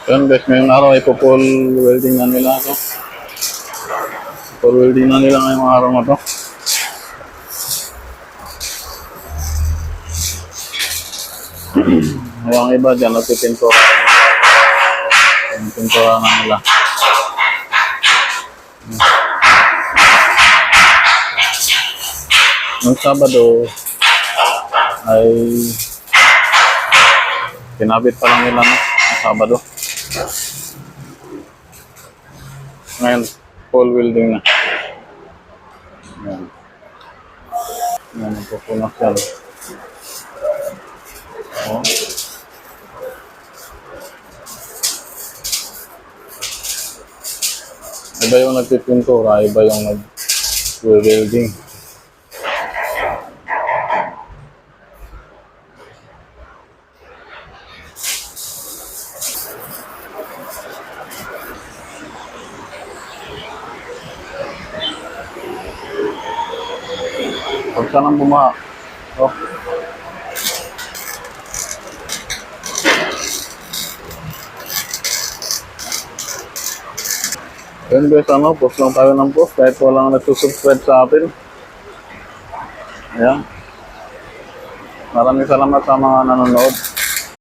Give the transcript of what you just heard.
Yun guys, ngayong araw ay po-full welding na nila ito. Full welding na nila ngayong araw na to. Yung iba dyan, nagpipintura. Yung pintura na nila. Noong Sabado ay kinabit pa lang nila no? Sabado. Ngayon, full welding na. Ayan. Ayan, nagpupunak yan. Oh. Iba yung nagpipintura, iba yung nag-welding. Huwag ka nang bumaha. Oh. Yun guys, post lang tayo ng post kahit walang nagsusubscribe sa atin. Ayan. Maraming salamat sa mga nanonood.